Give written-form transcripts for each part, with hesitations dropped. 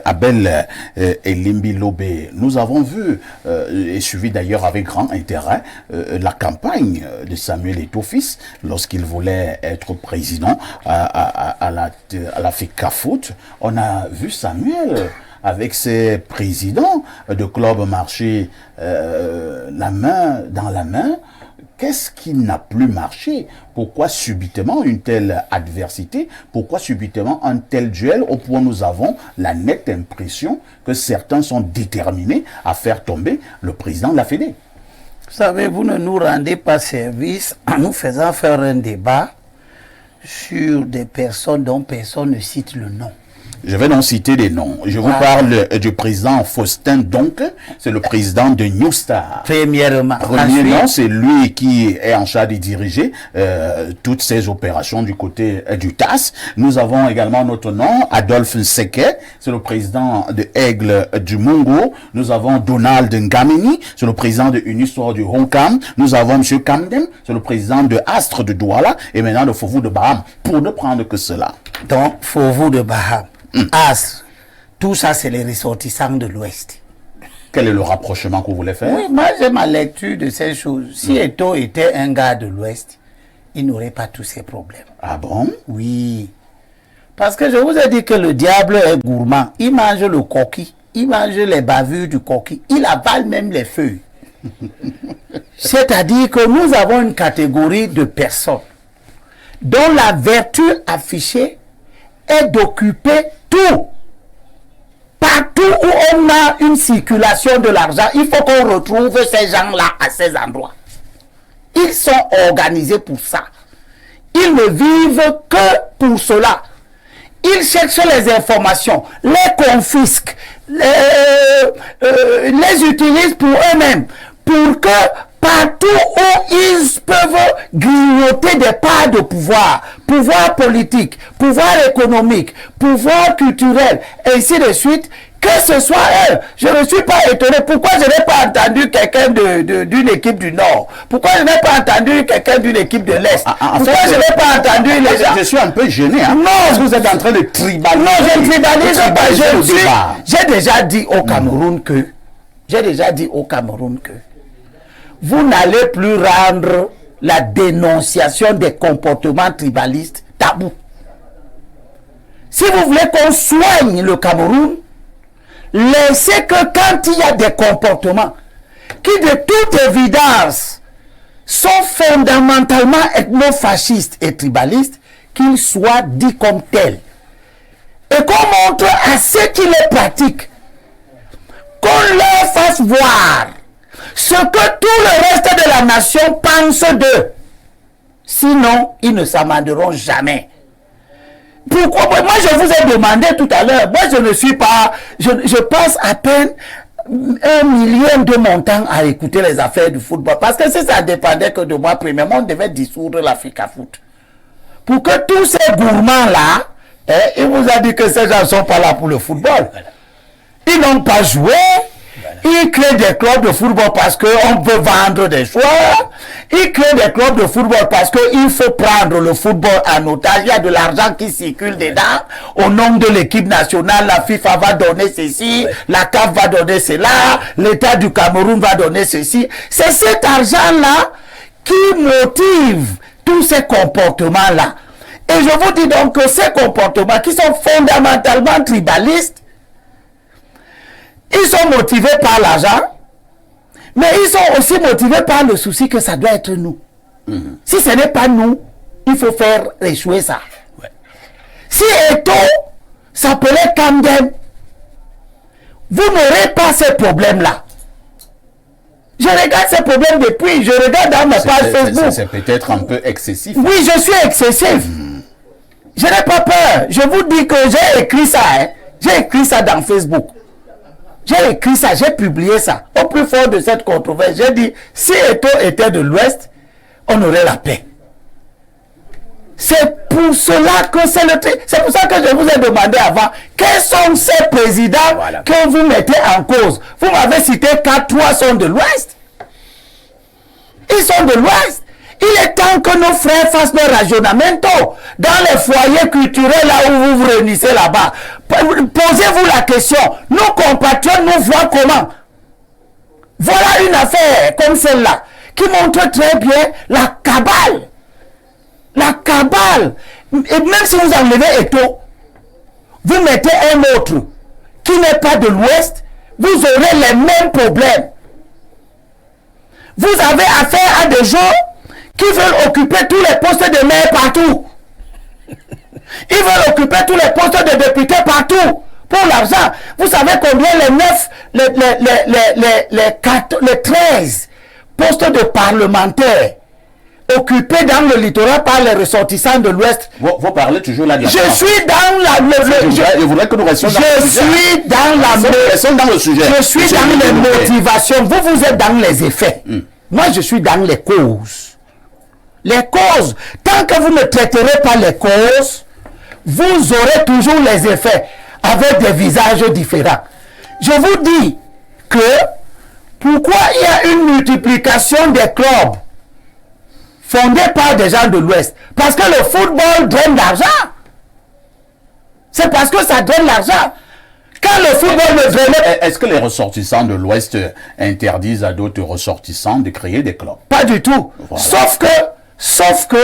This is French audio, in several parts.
Abel Elimbi Lobé, nous avons vu et suivi d'ailleurs avec grand intérêt la campagne de Samuel Eto'o-Fils lorsqu'il voulait être président à la FECAFOOT. On a vu Samuel avec ses présidents de club marché la main dans la main. Qu'est-ce qui n'a plus marché? Pourquoi subitement une telle adversité? Pourquoi subitement un tel duel au point où nous avons la nette impression que certains sont déterminés à faire tomber le président de la Fédé? Vous savez, vous ne nous rendez pas service en nous faisant faire un débat sur des personnes dont personne ne cite le nom. Je vais donc citer des noms. Je vous parle du président Faustin donc, c'est le président de New Star. Premièrement. Premier nom, c'est lui qui est en charge de diriger toutes ces opérations du côté du TAS. Nous avons également notre nom, Adolphe Nseke, c'est le président de Aigle du Mungo. Nous avons Donald Ngameni, c'est le président de Uniswar du Honkam. Nous avons M. Kamden, c'est le président de Astre de Douala et maintenant de Fovu de Baham, pour ne prendre que cela. Donc, Fovu de Baham. Astre, tout ça c'est les ressortissants de l'Ouest. Quel est le rapprochement que vous voulez faire? Oui, moi j'ai ma lecture de ces choses. Si Eto'o était un gars de l'Ouest, il n'aurait pas tous ces problèmes. Ah bon? Oui. Parce que je vous ai dit que le diable est gourmand. Il mange le coquille, il mange les bavures du coquille, il avale même les feuilles. C'est-à-dire que nous avons une catégorie de personnes dont la vertu affichée est d'occuper tout. Partout où on a une circulation de l'argent, il faut qu'on retrouve ces gens-là à ces endroits. Ils sont organisés pour ça. Ils ne vivent que pour cela. Ils cherchent les informations, les confisquent, les utilisent pour eux-mêmes, pour que partout où ils peuvent grignoter des parts de pouvoir, pouvoir politique, pouvoir économique, pouvoir culturel, ainsi de suite, que ce soit eux. Je ne suis pas étonné. Pourquoi je n'ai pas entendu quelqu'un d'une équipe du Nord? Pourquoi je n'ai pas entendu quelqu'un d'une équipe de l'Est? Pourquoi je n'ai pas entendu les gens? Je suis un peu gêné. Hein? Non, parce que vous êtes en train de tribaliser. Non, je ne tribalise pas. J'ai déjà dit au Cameroun que vous n'allez plus rendre la dénonciation des comportements tribalistes tabou. Si vous voulez qu'on soigne le Cameroun, laissez que quand il y a des comportements qui de toute évidence sont fondamentalement ethno-fascistes et tribalistes, qu'ils soient dits comme tels. Et qu'on montre à ceux qui les pratiquent, qu'on leur fasse voir ce que tout le reste de la nation pense d'eux. Sinon, ils ne s'amenderont jamais. Pourquoi? Moi, je vous ai demandé tout à l'heure. Moi, je ne suis pas... Je passe à peine 1 million de montants à écouter les affaires du football. Parce que si ça dépendait que de moi, premièrement, on devait dissoudre la FECAFOOT. Pour que tous ces gourmands-là, il vous a dit que ces gens ne sont pas là pour le football. Ils n'ont pas joué. Ils créent des clubs de football parce qu'on veut vendre des joueurs. Ils créent des clubs de football parce qu'il faut prendre le football en otage. Il y a de l'argent qui circule dedans. Au nom de l'équipe nationale, la FIFA va donner ceci, la CAF va donner cela, l'État du Cameroun va donner ceci. C'est cet argent-là qui motive tous ces comportements-là. Et je vous dis donc que ces comportements qui sont fondamentalement tribalistes, ils sont motivés par l'argent, mais ils sont aussi motivés par le souci que ça doit être nous. Si ce n'est pas nous, il faut faire échouer ça. Si Eto'o s'appelait Kamden, vous n'aurez pas ces problèmes-là. Je regarde ces problèmes depuis, je regarde dans mes pages Facebook. C'est peut-être un peu excessif. Oui, je suis excessif. Je n'ai pas peur. Je vous dis que j'ai écrit ça. J'ai écrit ça dans Facebook. J'ai écrit ça, j'ai publié ça. Au plus fort de cette controverse, j'ai dit, si Eto'o était de l'Ouest, on aurait la paix. C'est pour cela que c'est pour ça que je vous ai demandé avant, quels sont ces présidents que vous mettez en cause? Vous m'avez cité 4, 3 sont de l'Ouest. Ils sont de l'Ouest. Il est temps que nos frères fassent leur rajonamento dans les foyers culturels là où vous vous réunissez là-bas. Posez-vous la question. Nos compatriotes nous voient comment? Voilà une affaire comme celle-là qui montre très bien la cabale. La cabale. Et même si vous enlevez Eto'o, vous mettez un autre qui n'est pas de l'Ouest, vous aurez les mêmes problèmes. Vous avez affaire à des gens qui veulent occuper tous les postes de maire partout. Ils veulent occuper tous les postes de députés partout pour l'argent. Vous savez combien les 13 postes de parlementaires occupés dans le littoral par les ressortissants de l'Ouest. Vous parlez toujours là de la Je suis dans je voudrais que nous restions dans le sujet. Je suis dans les motivations. Vous êtes dans les effets. Moi, je suis dans les causes. Les causes. Tant que vous ne traiterez pas les causes, vous aurez toujours les effets avec des visages différents. Je vous dis que pourquoi il y a une multiplication des clubs fondés par des gens de l'Ouest? Parce que le football draine l'argent. C'est parce que ça draine l'argent. Quand le football ne draine... Est-ce que les ressortissants de l'Ouest interdisent à d'autres ressortissants de créer des clubs? Pas du tout. Voilà. Sauf que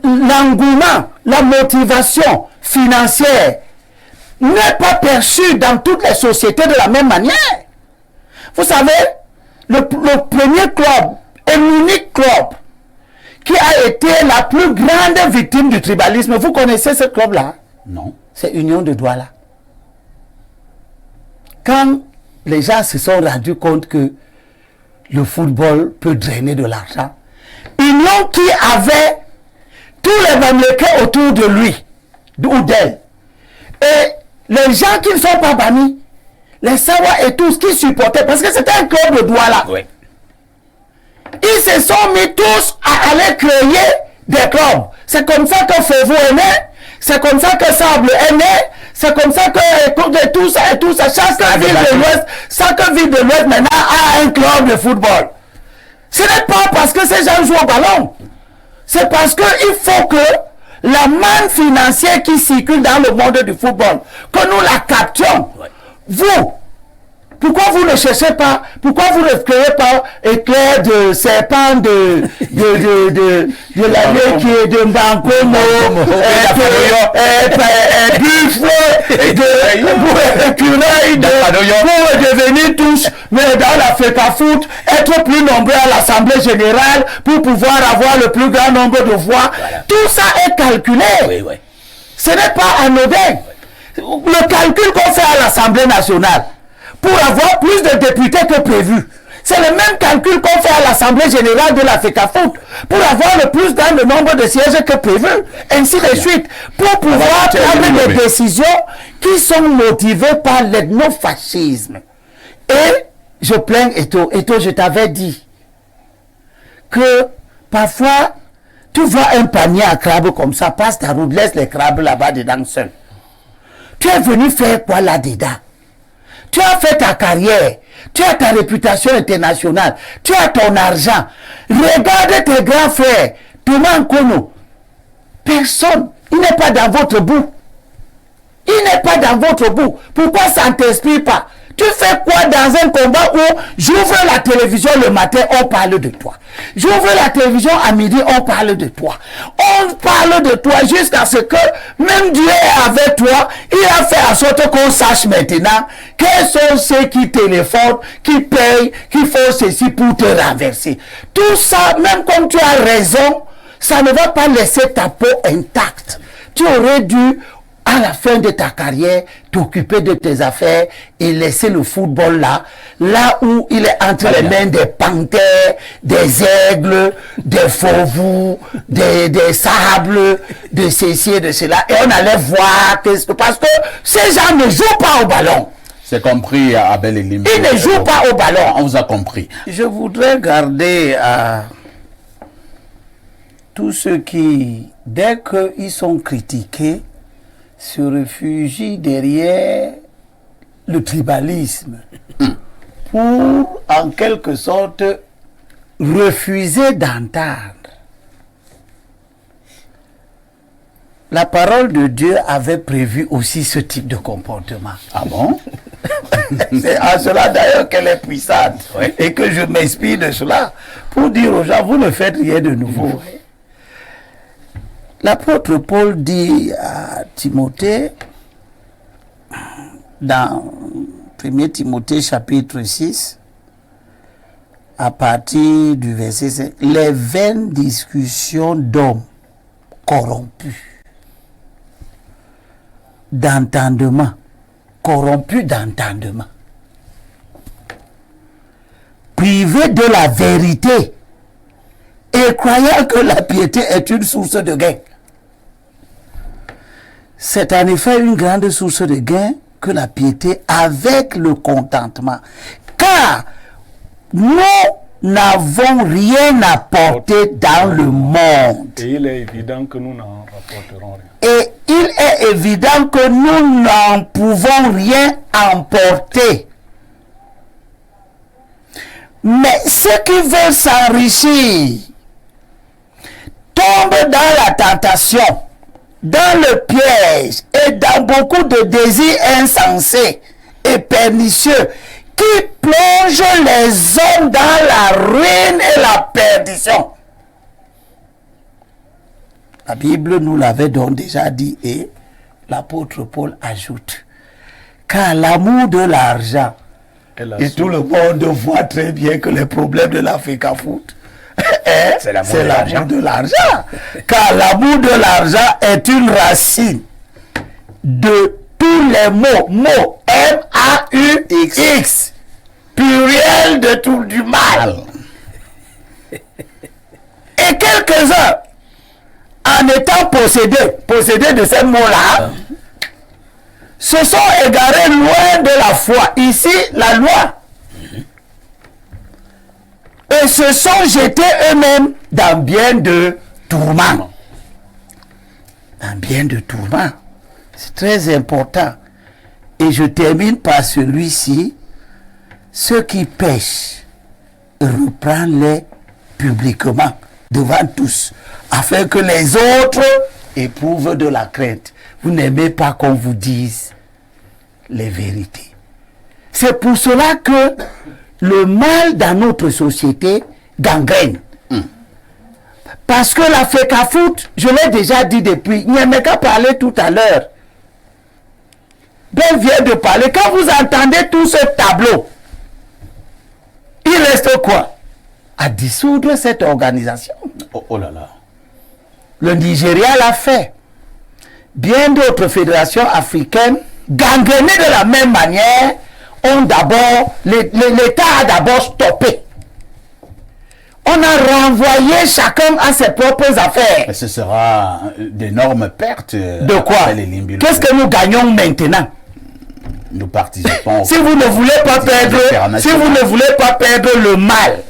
l'engouement, la motivation financière n'est pas perçue dans toutes les sociétés de la même manière. Vous savez, le premier club et l'unique club qui a été la plus grande victime du tribalisme, vous connaissez ce club-là? Non. C'est Union de Douala. Quand les gens se sont rendus compte que le football peut drainer de l'argent, Union qui avait tous les Mameloukais autour de lui ou d'elle, et les gens qui ne sont pas bannis, les Sawa et tous qui supportaient, parce que c'était un club de Douala. Oui. Ils se sont mis tous à aller créer des clubs. C'est comme ça que Févaux est né, c'est comme ça que Sable est né, c'est comme ça que tout ça, chaque ville de l'Ouest maintenant a un club de football. Ce n'est pas parce que ces gens jouent au ballon, c'est parce qu'il faut que la manne financière qui circule dans le monde du football, que nous la captions. Vous, pourquoi vous ne cherchez pas, pourquoi vous ne créez pas éclair de serpent de l'année qui est de Mbankomo, buffle, de écureuil, pour devenir tous, mais dans la FECAFOOT, être plus nombreux à l'Assemblée Générale pour pouvoir avoir le plus grand nombre de voix. Voilà. Tout ça est calculé. Oui, oui. Ce n'est pas anodin. Le calcul qu'on fait à l'Assemblée nationale, pour avoir plus de députés que prévu. C'est le même calcul qu'on fait à l'Assemblée générale de la FECAFOOT pour avoir le plus grand nombre de sièges que prévu, ainsi de suite, pour pouvoir prendre des décisions qui sont motivées par l'ethnofascisme. Et je plains Eto'o, je t'avais dit que parfois, tu vois un panier à crabes comme ça, passe ta route, laisse les crabes là-bas dedans seul. Tu es venu faire quoi là-dedans? Tu as fait ta carrière, tu as ta réputation internationale, tu as ton argent. Regarde tes grands frères, Thomas Nkono. Personne, il n'est pas dans votre bout. Il n'est pas dans votre bout. Pourquoi ça ne t'inspire pas? Tu fais quoi dans un combat où j'ouvre la télévision le matin, on parle de toi. J'ouvre la télévision à midi, on parle de toi. On parle de toi jusqu'à ce que même Dieu est avec toi. Il a fait en sorte qu'on sache maintenant quels sont ceux qui téléphonent, qui payent, qui font ceci pour te renverser. Tout ça, même comme tu as raison, ça ne va pas laisser ta peau intacte. Tu aurais dû, à la fin de ta carrière, t'occuper de tes affaires et laisser le football là où il est entre les mains des panthères, des aigles, des fauves, des sables, de ceci et de cela. Et on allait voir, parce que ces gens ne jouent pas au ballon. C'est compris, Abel Elimbe. Ils ne jouent pas au ballon. On vous a compris. Je voudrais garder à tous ceux qui, dès qu'ils sont critiqués, se réfugient derrière le tribalisme pour, en quelque sorte, refusaient d'entendre. La parole de Dieu avait prévu aussi ce type de comportement. Ah bon? C'est à cela d'ailleurs qu'elle est puissante. Oui. Et que je m'inspire de cela pour dire aux gens, vous ne faites rien de nouveau. L'apôtre Paul dit à Timothée, dans 1 Timothée chapitre 6, à partir du verset 5, les vaines discussions d'hommes corrompus d'entendement, privés de la vérité et croyant que la piété est une source de gain. C'est en effet une grande source de gain que la piété avec le contentement. Car nous n'avons rien apporté dans le monde. Et il est évident que nous n'en rapporterons rien. Et il est évident que nous n'en pouvons rien emporter. Mais ceux qui veulent s'enrichir tombent dans la tentation, dans le piège et dans beaucoup de désirs insensés et pernicieux qui plongent les hommes dans la ruine et la perdition. La Bible nous l'avait donc déjà dit et l'apôtre Paul ajoute, car l'amour de l'argent, et tout le monde voit très bien que les problèmes de l'Africa Foot, c'est l'amour de l'argent. Car l'amour de l'argent est une racine de tous les mots. M-A-U-X. Pluriel de tout du mal. Et quelques-uns, en étant possédés de ces mots-là, se sont égarés loin de la foi. Ici, la loi. Et se sont jetés eux-mêmes dans bien de tourments. Dans bien de tourments. C'est très important. Et je termine par celui-ci. Ceux qui pêchent, reprends-les publiquement, devant tous, afin que les autres éprouvent de la crainte. Vous n'aimez pas qu'on vous dise les vérités. C'est pour cela que le mal dans notre société gangrène. Parce que la FECAFOOT, je l'ai déjà dit depuis, Nyemeka parlait tout à l'heure. Ben vient de parler. Quand vous entendez tout ce tableau, il reste quoi? À dissoudre cette organisation. Oh là là. Le Nigeria l'a fait. Bien d'autres fédérations africaines, gangrénées de la même manière, ont d'abord, l'État a d'abord stoppé. On a renvoyé chacun à ses propres affaires. Et ce sera d'énormes pertes. De quoi? Qu'est-ce que nous gagnons maintenant? Nous participons. Si vous ne voulez pas perdre, le mal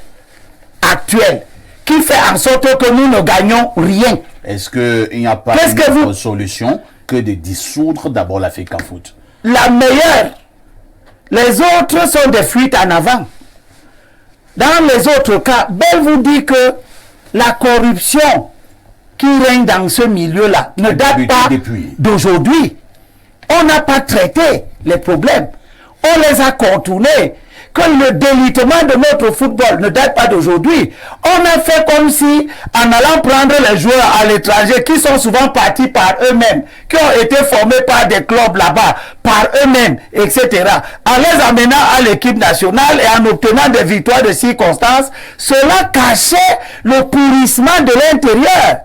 actuel, qui fait en sorte que nous ne gagnons rien. Est-ce qu'il n'y a pas une autre solution que de dissoudre d'abord la FECAFOOT? La meilleure. Les autres sont des fuites en avant. Dans les autres cas, Bell vous dit que la corruption qui règne dans ce milieu-là ne date pas d'aujourd'hui. On n'a pas traité les problèmes. On les a contournés. Que le délitement de notre football ne date pas d'aujourd'hui. On a fait comme si, en allant prendre les joueurs à l'étranger, qui sont souvent partis par eux-mêmes, qui ont été formés par des clubs là-bas, par eux-mêmes, etc., en les amenant à l'équipe nationale et en obtenant des victoires de circonstances, cela cachait le pourrissement de l'intérieur.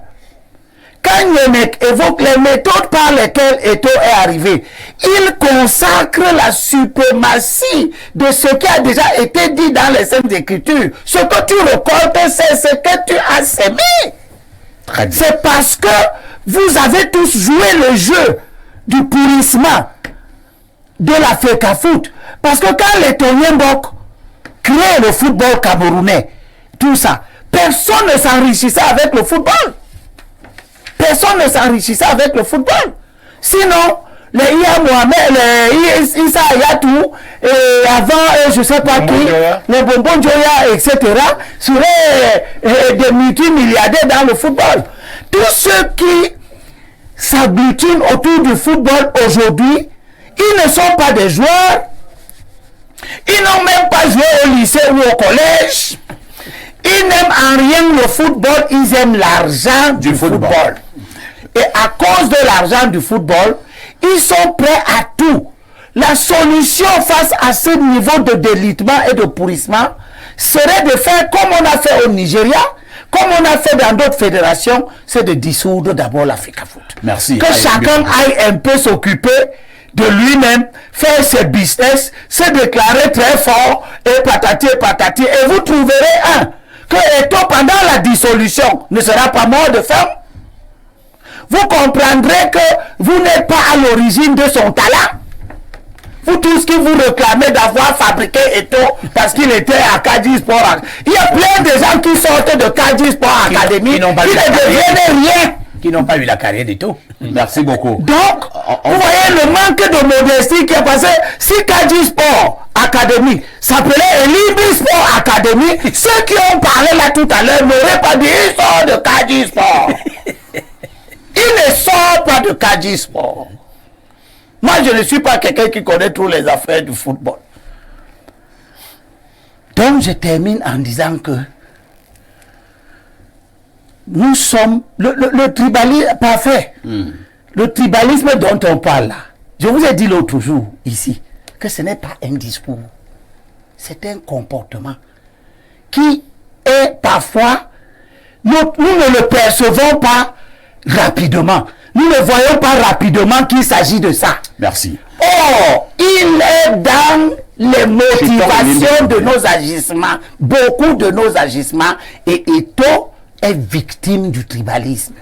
Quand Yemek évoque les méthodes par lesquelles Eto'o est arrivé, il consacre la suprématie de ce qui a déjà été dit dans les Saintes Écritures. Ce que tu récoltes, c'est ce que tu as sémé. C'est parce que vous avez tous joué le jeu du pourrissement de la FECAFOOT. Parce que quand les Tonyembok créent le football camerounais, tout ça, personne ne s'enrichissait avec le football. Personne ne s'enrichissait avec le football. Sinon, les Iya Mohamed, les Issa Ayatou, et avant, je ne sais pas qui, les Bonbon Joya, etc., seraient des multimilliardaires dans le football. Tous ceux qui s'agglutinent autour du football aujourd'hui, ils ne sont pas des joueurs, ils n'ont même pas joué au lycée ou au collège, ils n'aiment en rien le football, ils aiment l'argent du football. Et à cause de l'argent du football, ils sont prêts à tout. La solution face à ce niveau de délitement et de pourrissement serait de faire comme on a fait au Nigeria, comme on a fait dans d'autres fédérations, c'est de dissoudre d'abord l'Africa Foot. Merci. Que chacun aille un peu s'occuper de lui-même, faire ses business, se déclarer très fort, et patati, et vous trouverez que Eto'o, pendant la dissolution, ne sera pas mort de faim. Vous comprendrez que vous n'êtes pas à l'origine de son talent. Vous tous qui vous réclamez d'avoir fabriqué Eto'o parce qu'il était à Kadi Sport. Il y a plein de gens qui sortent de Kadi Sport Academy qui ne deviennent rien. Qui n'ont pas eu la carrière d'Eto'o. Merci beaucoup. Donc, vous voyez le manque de modestie qui est passé. Si Kadi Sport Academy s'appelait Libri Sport Academy, ceux qui ont parlé là tout à l'heure n'auraient pas dit ils sortent de Kadi Sport. Il ne sort pas de Kadi Sport. Moi, je ne suis pas quelqu'un qui connaît toutes les affaires du football. Donc, je termine en disant que nous sommes... Le tribalisme, parfait. Le tribalisme dont on parle là, je vous ai dit l'autre jour, ici, que ce n'est pas un discours. C'est un comportement qui est parfois... Nous ne le percevons pas rapidement. Nous ne voyons pas rapidement qu'il s'agit de ça. Merci. Or, il est dans les motivations de nos agissements, beaucoup de nos agissements, et Eto'o est victime du tribalisme.